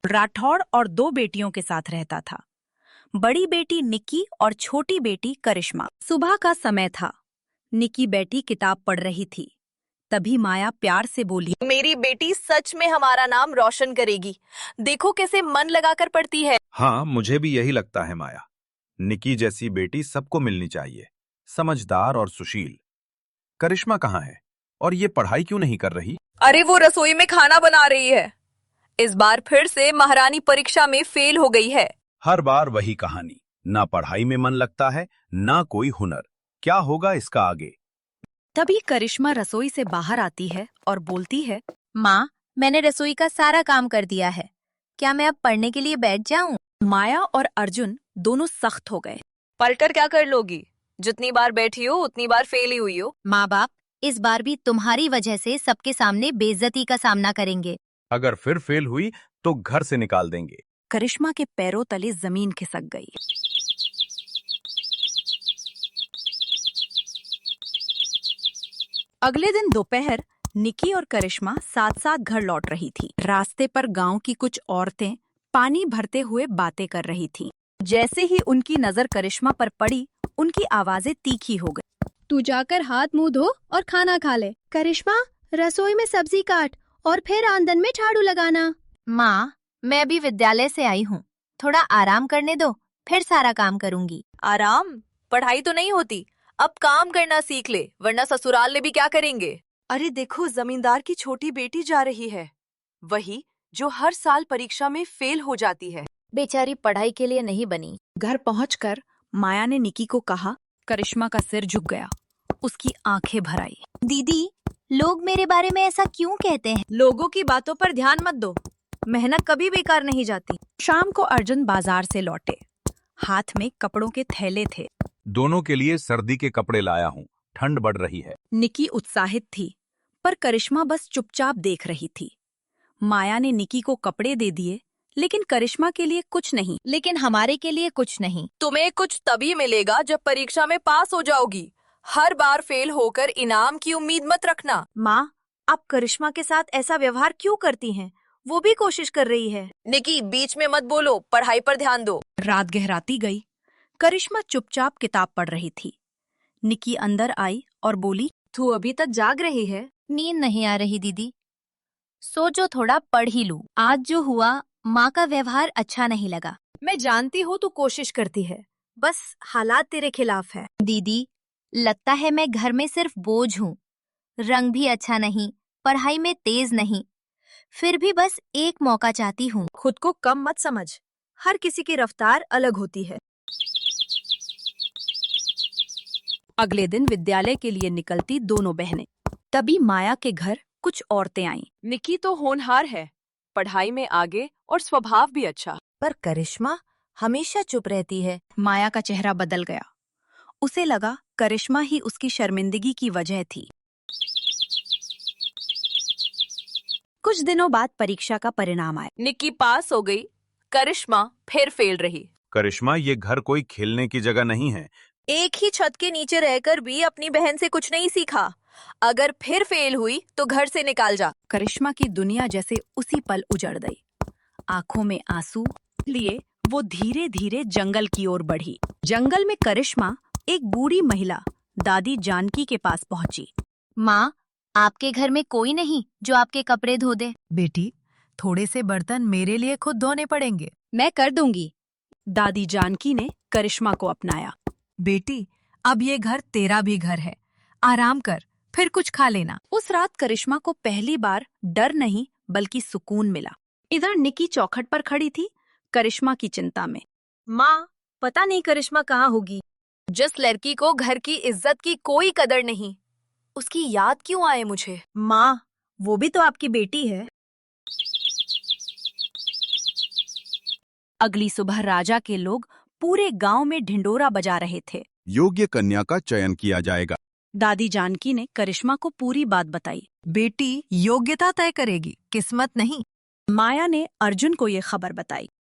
राठौड़ और दो बेटियों के साथ रहता था। बड़ी बेटी निक्की और छोटी बेटी करिश्मा। सुबह का समय था। निक्की बेटी किताब पढ़ रही थी। तभी माया प्यार से बोली, मेरी बेटी सच में हमारा नाम रोशन करेगी। देखो कैसे मन लगाकर पढ़ती है। हाँ, मुझे भी यही लगता है माया। निकी जैसी बेटी सबको मिलनी चाहिए, समझदार और सुशील। करिश्मा कहाँ है और ये पढ़ाई क्यों नहीं कर रही? अरे वो रसोई में खाना बना रही है। इस बार फिर से महारानी परीक्षा में फेल हो गई है। हर बार वही कहानी, ना पढ़ाई में मन लगता है ना कोई हुनर। क्या होगा इसका आगे? तभी करिश्मा रसोई से बाहर आती है और बोलती है, माँ, मैंने रसोई का सारा काम कर दिया है। क्या मैं अब पढ़ने के लिए बैठ जाऊं? माया और अर्जुन दोनों सख्त हो गए। पढ़कर क्या कर लोगी? जितनी बार बैठी हो उतनी बार फेल ही हुई हो। माँ बाप इस बार भी तुम्हारी वजह से सबके सामने बेइज्जती का सामना करेंगे। अगर फिर फेल हुई तो घर से निकाल देंगे। करिश्मा के पैरों तले जमीन खिसक गई। अगले दिन दोपहर निकी और करिश्मा साथ साथ घर लौट रही थी। रास्ते पर गांव की कुछ औरतें पानी भरते हुए बातें कर रही थीं। जैसे ही उनकी नजर करिश्मा पर पड़ी, उनकी आवाजें तीखी हो गई। तू जाकर हाथ मुंह धो और खाना खा ले। करिश्मा, रसोई में सब्जी काट और फिर आंगन में झाड़ू लगाना। माँ, मैं अभी विद्यालय से आई हूँ, थोड़ा आराम करने दो, फिर सारा काम करूँगी। आराम? पढ़ाई तो नहीं होती। अब काम करना सीख ले, वरना ससुराल ले भी क्या करेंगे। अरे देखो, जमींदार की छोटी बेटी जा रही है, वही जो हर साल परीक्षा में फेल हो जाती है। बेचारी पढ़ाई के लिए नहीं बनी। घर पहुंचकर माया ने निकी को कहा। करिश्मा का सिर झुक गया, उसकी आंखें भर आई। दीदी, लोग मेरे बारे में ऐसा क्यों कहते हैं? लोगों की बातों पर ध्यान मत दो, मेहनत कभी बेकार नहीं जाती। शाम को अर्जुन बाजार से लौटे। हाथ में कपड़ों के थैले थे। दोनों के लिए सर्दी के कपड़े लाया हूँ, ठंड बढ़ रही है। निकी उत्साहित थी, पर करिश्मा बस चुपचाप देख रही थी। माया ने निकी को कपड़े दे दिए, लेकिन करिश्मा के लिए कुछ नहीं। लेकिन हमारे के लिए कुछ नहीं। तुम्हें कुछ तभी मिलेगा जब परीक्षा में पास हो जाओगी। हर बार फेल होकर इनाम की उम्मीद मत रखना। माँ, आप करिश्मा के साथ ऐसा व्यवहार क्यों करती हैं? वो भी कोशिश कर रही है। निकी, बीच में मत बोलो, पढ़ाई पर ध्यान दो। रात गहराती गई। करिश्मा चुपचाप किताब पढ़ रही थी। निकी अंदर आई और बोली, तू अभी तक जाग रही है? नींद नहीं आ रही दीदी, सोचो थोड़ा पढ़ ही लूं। आज जो हुआ, माँ का व्यवहार अच्छा नहीं लगा। मैं जानती हूँ तू कोशिश करती है, बस हालात तेरे खिलाफ है। दीदी, लगता है मैं घर में सिर्फ बोझ हूँ। रंग भी अच्छा नहीं, पढ़ाई में तेज नहीं, फिर भी बस एक मौका चाहती हूँ। खुद को कम मत समझ, हर किसी की रफ्तार अलग होती है। अगले दिन विद्यालय के लिए निकलती दोनों बहनें। तभी माया के घर कुछ औरतें आईं। निकी तो होनहार है, पढ़ाई में आगे और स्वभाव भी अच्छा, पर करिश्मा हमेशा चुप रहती है। माया का चेहरा बदल गया। उसे लगा करिश्मा ही उसकी शर्मिंदगी की वजह थी। कुछ दिनों बाद परीक्षा का परिणाम आया। निकी पास हो गई, करिश्मा फिर फेल रही। करिश्मा, ये घर कोई खेलने की जगह नहीं है। एक ही छत के नीचे रहकर भी अपनी बहन से कुछ नहीं सीखा। अगर फिर फेल हुई तो घर से निकाल जा। करिश्मा की दुनिया जैसे उसी पल उजड़ गई। आंखों में आंसू लिए वो धीरे धीरे जंगल की ओर बढ़ी। जंगल में करिश्मा एक बूढ़ी महिला दादी जानकी के पास पहुंची। माँ, आपके घर में कोई नहीं जो आपके कपड़े धो दे? बेटी, थोड़े से बर्तन मेरे लिए खुद धोने पड़ेंगे। मैं कर दूंगी। दादी जानकी ने करिश्मा को अपनाया। बेटी, अब ये घर तेरा भी घर है, आराम कर, फिर कुछ खा लेना। उस रात करिश्मा को पहली बार डर नहीं बल्कि सुकून मिला। इधर निकी चौखट पर खड़ी थी, करिश्मा की चिंता में। माँ, पता नहीं करिश्मा कहाँ होगी। जिस लड़की को घर की इज्जत की कोई कदर नहीं, उसकी याद क्यों आए मुझे? माँ, वो भी तो आपकी बेटी है। अगली सुबह राजा के लोग पूरे गांव में ढिंडोरा बजा रहे थे। योग्य कन्या का चयन किया जाएगा। दादी जानकी ने करिश्मा को पूरी बात बताई। बेटी योग्यता तय करेगी, किस्मत नहीं। माया ने अर्जुन को ये खबर बताई।